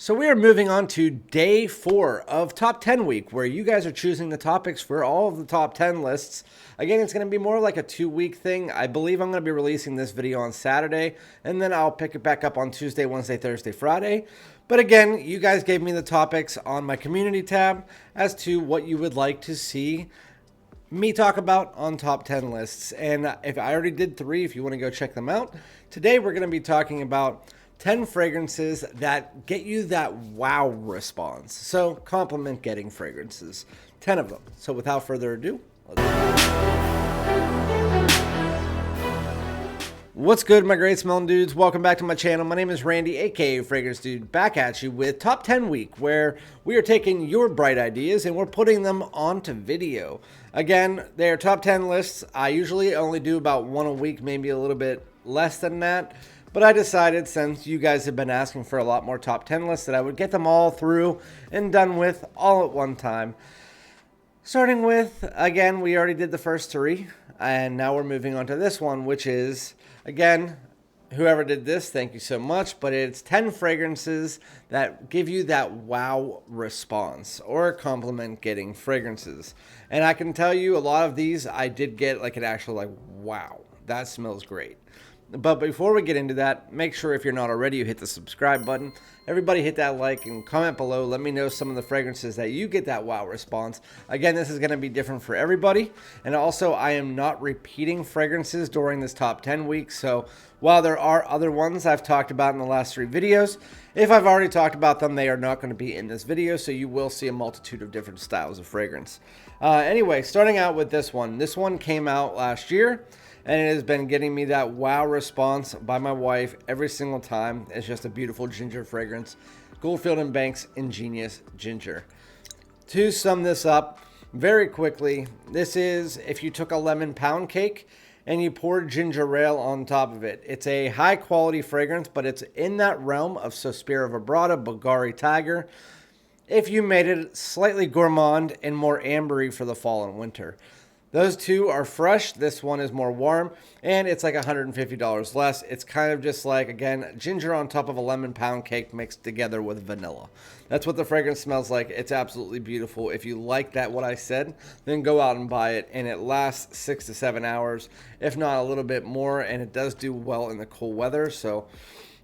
So we are moving on to day 4 of Top 10 Week, where you guys are choosing the topics for all of the top 10 lists. Again, it's going to be more like a 2-week thing. I believe I'm going to be releasing this video on Saturday, and then I'll pick it back up on Tuesday, Wednesday, Thursday, Friday. But again, you guys gave me the topics on my community tab as to what you would like to see me talk about on top 10 lists. And if I already did 3, if you want to go check them out, today we're going to be talking about 10 fragrances that get you that wow response. So compliment getting fragrances, 10 of them. So without further ado, what's good, my great smelling dudes? Welcome back to my channel. My name is Randy, aka FragranceDoud, back at you with Top 10 Week, where we are taking your bright ideas and we're putting them onto video. Again, they are top 10 lists. I usually only do about one a week, maybe a little bit less than that. But I decided, since you guys have been asking for a lot more top 10 lists, that I would get them all through and done with all at one time. Starting with, again, we already did the first 3, and now we're moving on to this one, which is, again, whoever did this, thank you so much, but it's 10 fragrances that give you that wow response, or compliment getting fragrances. And I can tell you, a lot of these, I did get like an actual like, wow, that smells great. But before we get into that, make sure if you're not already, you hit the subscribe button. Everybody hit that like and comment below. Let me know some of the fragrances that you get that wow response. Again, this is going to be different for everybody. And also, I am not repeating fragrances during this top 10 week. So while there are other ones I've talked about in the last 3 videos, if I've already talked about them, they are not going to be in this video. So you will see a multitude of different styles of fragrance. Anyway, starting out with this one. This one came out last year, and it has been getting me that wow response by my wife every single time. It's just a beautiful ginger fragrance. Goldfield Banks Ingenious Ginger. To sum this up very quickly, this is if you took a lemon pound cake and you poured ginger ale on top of it. It's a high quality fragrance, but it's in that realm of Sospira Vibrata, Bulgari Tiger, if you made it slightly gourmand and more ambery for the fall and winter. Those two are fresh. This one is more warm, and it's like $150 less. It's kind of just like, again, ginger on top of a lemon pound cake mixed together with vanilla. That's what the fragrance smells like. It's absolutely beautiful. If you like that, what I said, then go out and buy it, and it lasts 6 to 7 hours, if not a little bit more, and it does do well in the cool weather. So,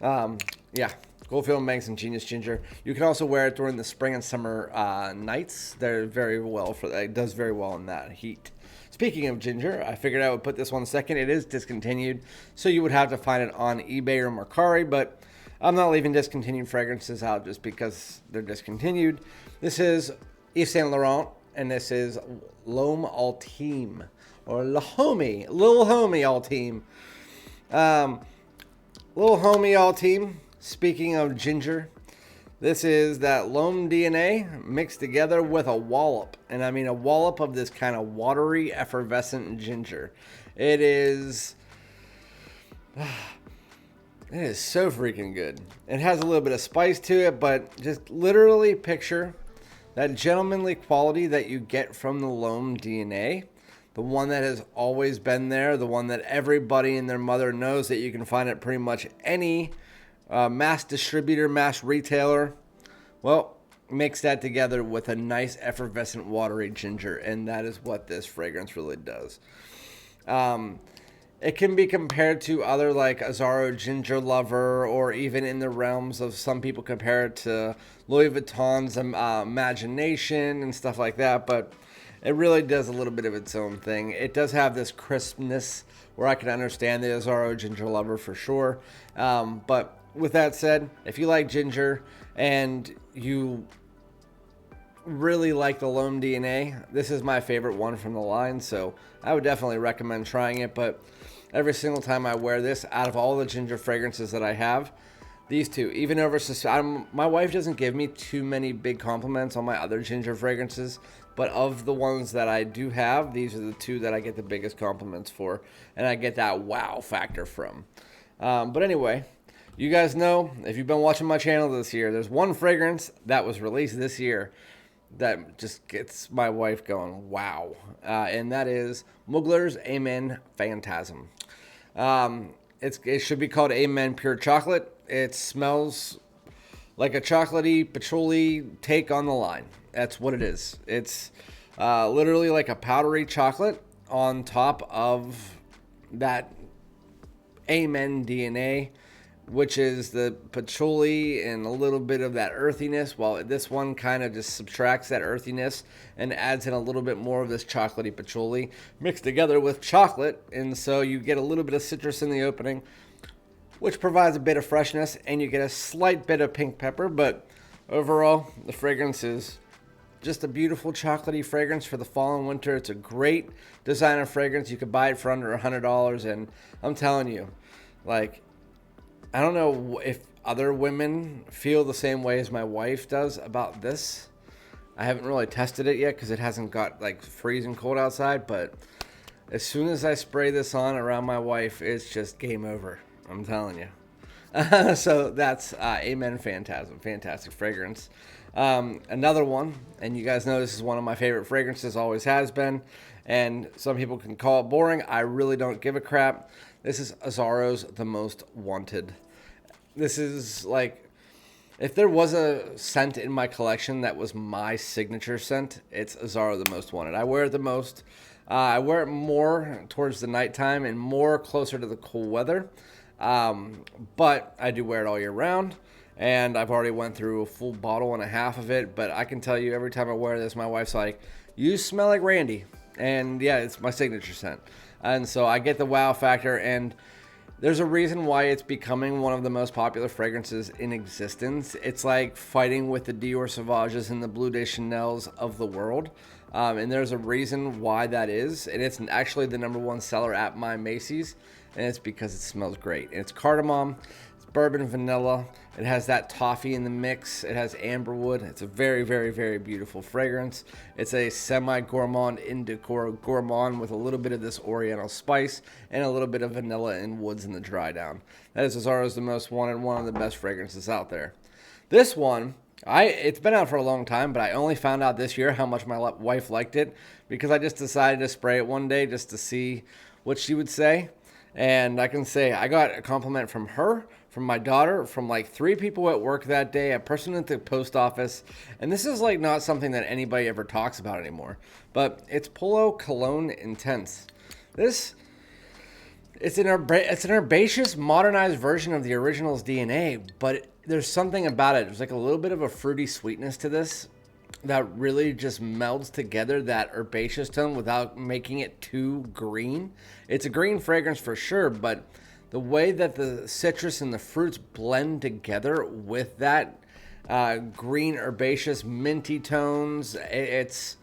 yeah. Goldfield Banks Ingenious Ginger. You can also wear it during the spring and summer nights. They're very well for that. It does very well in that heat. Speaking of ginger, I figured I would put this one second. It is discontinued, so you would have to find it on eBay or Mercari, but I'm not leaving discontinued fragrances out just because they're discontinued. This is Yves Saint Laurent, and this is L'Homme Ultime, or Lhomme Ultime. Lhomme Ultime. Speaking of ginger, this is that Lhomme DNA mixed together with a wallop. And I mean a wallop of this kind of watery, effervescent ginger. It is so freaking good. It has a little bit of spice to it, but just literally picture that gentlemanly quality that you get from the Lhomme DNA. The one that has always been there. The one that everybody and their mother knows that you can find at pretty much any mass distributor, mass retailer. Well, mix that together with a nice effervescent watery ginger, and that is what this fragrance really does. It can be compared to other like Azzaro Ginger Lover, or even in the realms of some people compare it to Louis Vuitton's Imagination and stuff like that, but it really does a little bit of its own thing. It does have this crispness where I can understand the Azzaro Ginger Lover for sure, but with that said, if you like ginger and you really like the L'Homme DNA, this is my favorite one from the line, so I would definitely recommend trying it. But every single time I wear this, out of all the ginger fragrances that I have, these two, even over, my wife doesn't give me too many big compliments on my other ginger fragrances, but of the ones that I do have, these are the two that I get the biggest compliments for, and I get that wow factor from. But anyway, you guys know, if you've been watching my channel this year, there's one fragrance that was released this year that just gets my wife going, wow. And that is Mugler A Men Fantasm. It should be called A Men Pure Chocolate. It smells like a chocolatey patchouli take on the line. That's what it is. It's literally like a powdery chocolate on top of that Amen DNA, which is the patchouli and a little bit of that earthiness, while this one kind of just subtracts that earthiness and adds in a little bit more of this chocolatey patchouli mixed together with chocolate. And so you get a little bit of citrus in the opening, which provides a bit of freshness, and you get a slight bit of pink pepper. But overall, the fragrance is just a beautiful chocolatey fragrance for the fall and winter. It's a great designer fragrance. You could buy it for under $100, and I'm telling you, like, I don't know if other women feel the same way as my wife does about this. I haven't really tested it yet because it hasn't got like freezing cold outside, but as soon as I spray this on around my wife, it's just game over. I'm telling you. So that's Amen Fantasm. Fantastic fragrance. Another one, and you guys know this is one of my favorite fragrances, always has been, and some people can call it boring. I really don't give a crap. This is Azzaro's The Most Wanted. This is like, if there was a scent in my collection that was my signature scent, it's Azzaro The Most Wanted. I wear it the most. I wear it more towards the nighttime and more closer to the cool weather. But I do wear it all year round, and I've already went through a full bottle and a half of it. But I can tell you, every time I wear this, my wife's like, "You smell like Randy." And yeah, it's my signature scent. And so I get the wow factor, and there's a reason why it's becoming one of the most popular fragrances in existence. It's like fighting with the Dior Sauvages and the Bleu de Chanels of the world. And there's a reason why that is. And it's actually the #1 seller at my Macy's. And it's because it smells great. And it's cardamom, it's bourbon vanilla. It has that toffee in the mix. It has amberwood. It's a very, very, very beautiful fragrance. It's a semi-gourmand indigo gourmand with a little bit of this oriental spice and a little bit of vanilla and woods in the dry down. That is Azzaro's The Most Wanted, one of the best fragrances out there. This one, it's been out for a long time, but I only found out this year how much my wife liked it because I just decided to spray it one day just to see what she would say. And I can say I got a compliment from her, from my daughter, from like 3 people at work that day, a person at the post office. And this is like not something that anybody ever talks about anymore. But it's Polo Cologne Intense. It's an herbaceous, modernized version of the original's DNA, but there's something about it. There's like a little bit of a fruity sweetness to this that really just melds together that herbaceous tone without making it too green. It's a green fragrance for sure, but the way that the citrus and the fruits blend together with that green herbaceous minty tones, it's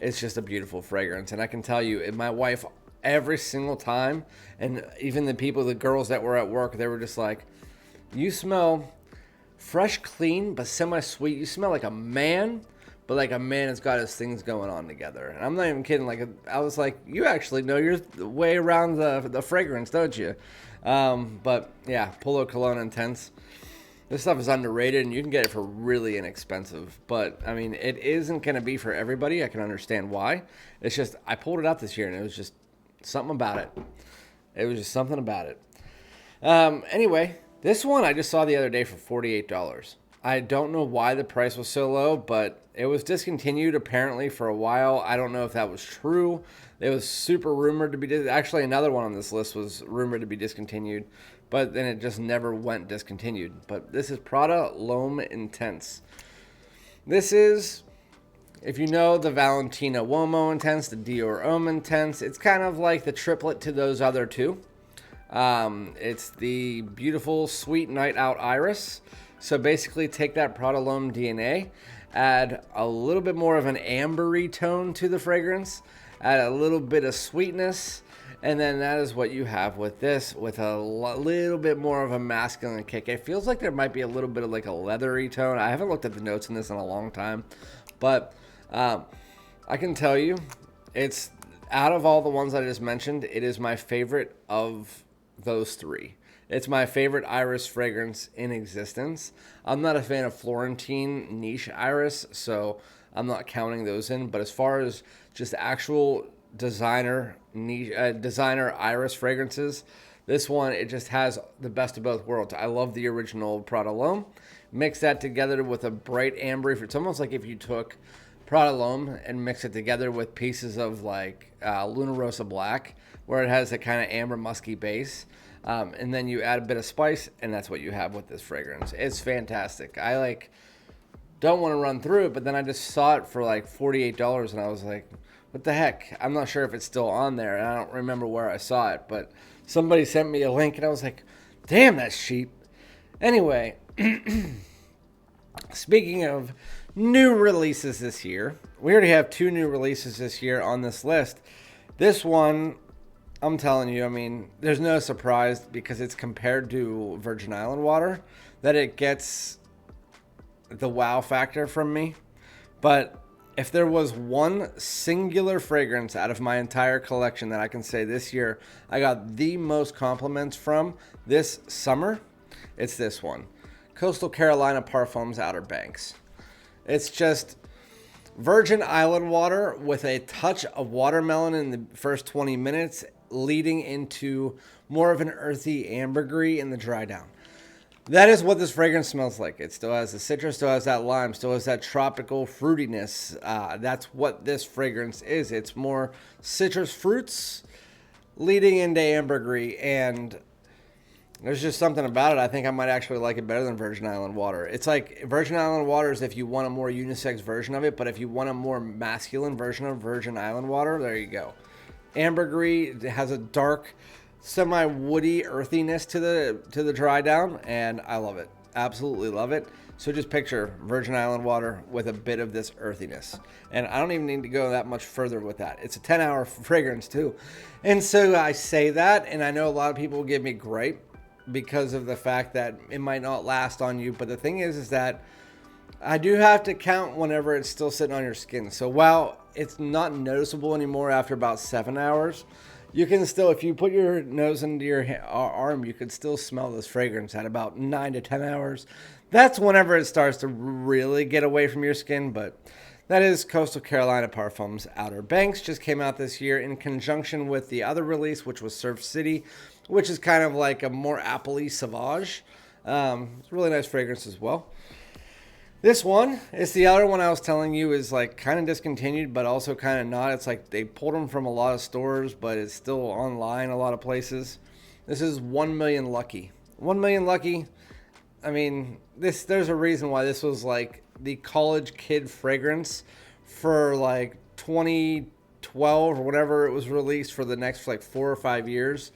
just a beautiful fragrance. And I can tell you, my wife, every single time, and even the girls that were at work, they were just like, "You smell fresh, clean, but semi-sweet. You smell like a man, but like a man has got his things going on together." And I'm not even kidding. Like, I was like, "You actually know your way around the fragrance, don't you?" But yeah, Polo Cologne Intense. This stuff is underrated, and you can get it for really inexpensive. But I mean, it isn't going to be for everybody. I can understand why. It's just, I pulled it out this year, and it was just something about it. It was just something about it. Anyway, this one I just saw the other day for $48. I don't know why the price was so low, but it was discontinued apparently for a while. I don't know if that was true. It was super rumored to be actually, another one on this list was rumored to be discontinued, but then it just never went discontinued. But this is Prada L'Homme Intense. This is, if you know the Valentino Uomo Intense, the Dior Homme Intense, it's kind of like the triplet to those other two. It's the beautiful sweet night out iris. So basically take that Prada L'Homme DNA, add a little bit more of an ambery tone to the fragrance, add a little bit of sweetness, and then that is what you have with this, with a little bit more of a masculine kick. It feels like there might be a little bit of like a leathery tone. I haven't looked at the notes in this in a long time, but I can tell you, it's, out of all the ones I just mentioned, it is my favorite of those 3. It's my favorite iris fragrance in existence. I'm not a fan of Florentine niche iris, so I'm not counting those in. But as far as just actual designer iris fragrances, this one, it just has the best of both worlds. I love the original Prada L'Homme, mix that together with a bright ambery. It's almost like if you took Prada Lhomme and mix it together with pieces of like Luna Rosa Black, where it has a kind of amber musky base. And then you add a bit of spice, and that's what you have with this fragrance. It's fantastic. I don't want to run through it, but then I just saw it for like $48, and I was like, what the heck? I'm not sure if it's still on there, and I don't remember where I saw it, but somebody sent me a link, and I was like, damn, that's cheap. Anyway, speaking of new releases this year, we already have 2 new releases this year on this list. This one, I'm telling you, I mean, there's no surprise because it's compared to Virgin Island water that it gets the wow factor from me. But if there was one singular fragrance out of my entire collection that I can say this year I got the most compliments from this summer, it's this one. Coastal Carolina Parfums Outer Banks. It's just Virgin Island water with a touch of watermelon in the first 20 minutes, leading into more of an earthy ambergris in the dry down. That is what this fragrance smells like. It still has the citrus, still has that lime, still has that tropical fruitiness. That's what this fragrance is. It's more citrus fruits leading into ambergris, and there's just something about it. I think I might actually like it better than Virgin Island water. It's like Virgin Island water is if you want a more unisex version of it, but if you want a more masculine version of Virgin Island water, there you go. Ambergris has a dark, semi-woody earthiness to the dry down, and I love it. Absolutely love it. So just picture Virgin Island water with a bit of this earthiness. And I don't even need to go that much further with that. It's a 10-hour fragrance too. And so I say that, and I know a lot of people will give me gripe because of the fact that it might not last on you. But the thing is that I do have to count whenever it's still sitting on your skin. So while it's not noticeable anymore after about 7 hours, you can still, if you put your nose into your arm, you could still smell this fragrance at about 9 to 10 hours. That's whenever it starts to really get away from your skin, but that is Coastal Carolina Parfums Outer Banks. Just came out this year in conjunction with the other release, which was Surf City, which is kind of like a more appley sauvage. It's a really nice fragrance as well. This one is the other one I was telling you is like kind of discontinued, but also kind of not. It's like they pulled them from a lot of stores, but it's still online a lot of places. This is 1 Million Lucky. 1 Million Lucky. I mean, there's a reason why this was like the college kid fragrance for like 2012 or whenever it was released for the next like 4 or 5 years.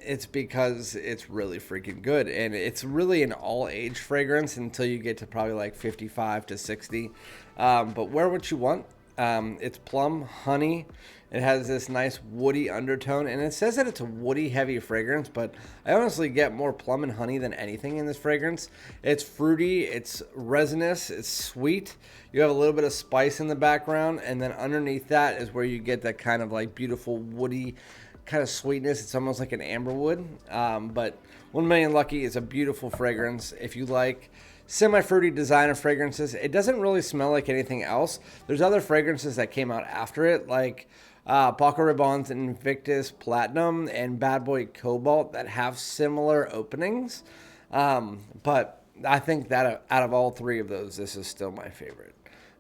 It's because it's really freaking good, and it's really an all-age fragrance until you get to probably like 55 to 60. But wear what you want. It's plum, honey. It has this nice woody undertone, and it says that it's a woody, heavy fragrance, but I honestly get more plum and honey than anything in this fragrance. It's fruity, it's resinous, it's sweet. You have a little bit of spice in the background, and then underneath that is where you get that kind of like beautiful woody kind of sweetness. It's almost like an amberwood. But 1 Million Lucky is a beautiful fragrance. If you like semi-fruity designer fragrances, it doesn't really smell like anything else. There's other fragrances that came out after it, like Paco Rabanne's Invictus Platinum and Bad Boy Cobalt, that have similar openings. But I think that out of all 3 of those, this is still my favorite.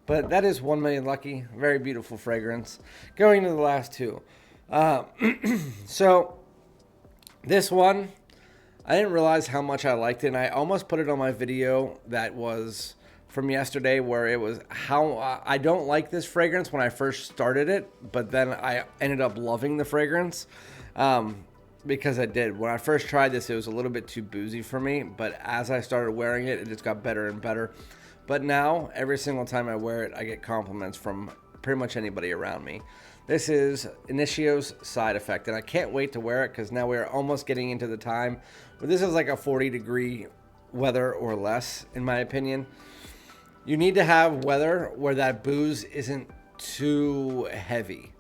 But that is 1 Million Lucky. Very beautiful fragrance. Going to the last 2. So this one, I didn't realize how much I liked it, and I almost put it on my video that was from yesterday, where it was how I don't like this fragrance when I first started it, but then I ended up loving the fragrance, because I did. When I first tried this, it was a little bit too boozy for me, but as I started wearing it, it just got better and better. But now, every single time I wear it, I get compliments from pretty much anybody around me. This is Initio's Side Effect, and I can't wait to wear it because now we're almost getting into the time where this is like a 40-degree weather or less, in my opinion. You need to have weather where that booze isn't too heavy.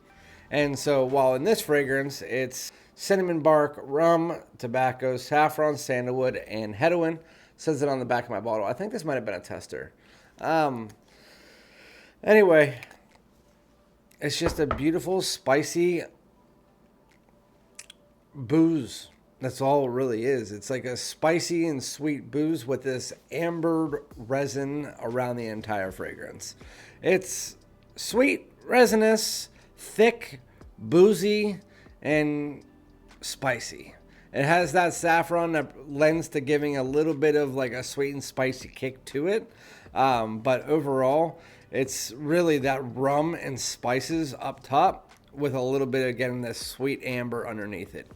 And so while in this fragrance, it's cinnamon bark, rum, tobacco, saffron, sandalwood, and heroin. Says it on the back of my bottle. I think this might have been a tester. Anyway, it's just a beautiful, spicy booze. That's all it really is. It's like a spicy and sweet booze with this amber resin around the entire fragrance. It's sweet, resinous, thick, boozy, and spicy. It has that saffron that lends to giving a little bit of like a sweet and spicy kick to it. But overall, it's really that rum and spices up top with a little bit, again, this sweet amber underneath it.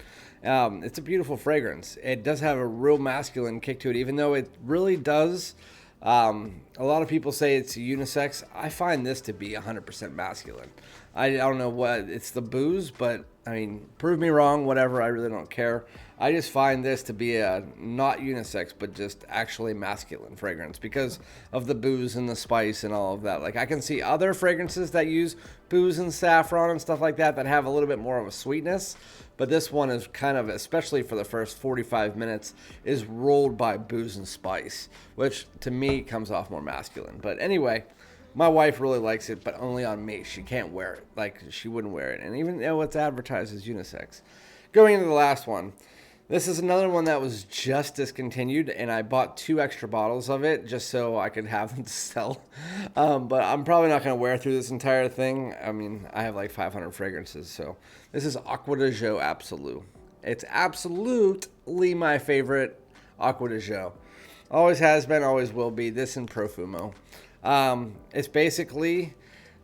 It's a beautiful fragrance. It does have a real masculine kick to it, even though it really does. A lot of people say it's unisex. I find this to be 100% masculine. I don't know what, it's the booze, but I mean, prove me wrong, whatever, I really don't care. I just find this to be a not unisex, but just actually masculine fragrance because of the booze and the spice and all of that. Like, I can see other fragrances that use booze and saffron and stuff like that have a little bit more of a sweetness, but this one is kind of, especially for the first 45 minutes, is rolled by booze and spice, which to me comes off more masculine. But anyway, my wife really likes it, but only on me. She can't wear it. Like, she wouldn't wear it. And even though it's advertised as unisex. Going into the last one. This is another one that was just discontinued, and I bought 2 extra bottles of it just so I could have them to sell. But I'm probably not going to wear through this entire thing. I mean, I have like 500 fragrances. So this is Acqua de Gio Absolu. It's absolutely my favorite Acqua de Gio. Always has been, always will be. This and Profumo. It's basically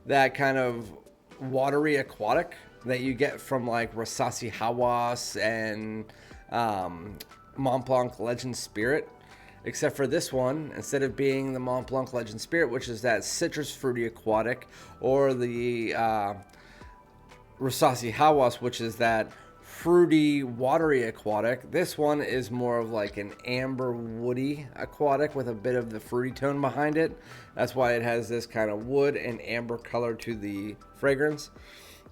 that kind of watery aquatic that you get from like Rasasi Hawas and Mont Blanc Legend Spirit, except for this one, instead of being the Mont Blanc Legend Spirit, which is that citrus fruity aquatic, or the Rasasi Hawas, which is that fruity watery aquatic, this one is more of like an amber woody aquatic with a bit of the fruity tone behind it. That's why it has this kind of wood and amber color to the fragrance.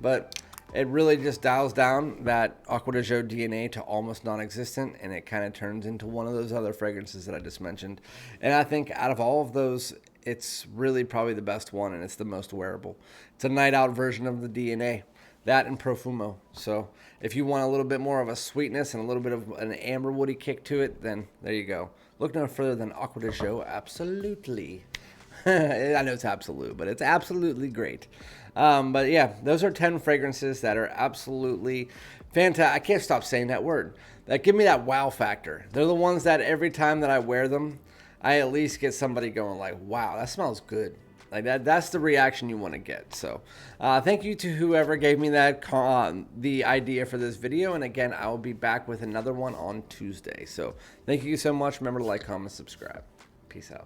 But it really just dials down that Acqua de Gio DNA to almost non-existent, and it kind of turns into one of those other fragrances that I just mentioned. And I think out of all of those, it's really probably the best one, and it's the most wearable. It's a night out version of the DNA, that and Profumo. So if you want a little bit more of a sweetness and a little bit of an amber woody kick to it, then there you go. Look no further than Acqua de Gio Absolutely. I know it's absolute, but it's absolutely great. But yeah, those are 10 fragrances that are absolutely fantastic. I can't stop saying that word. That give me that wow factor. They're the ones that every time that I wear them, I at least get somebody going like, wow, that smells good. Like that's the reaction you want to get. So thank you to whoever gave me that the idea for this video. And again, I will be back with another one on Tuesday. So thank you so much. Remember to like, comment, subscribe. Peace out.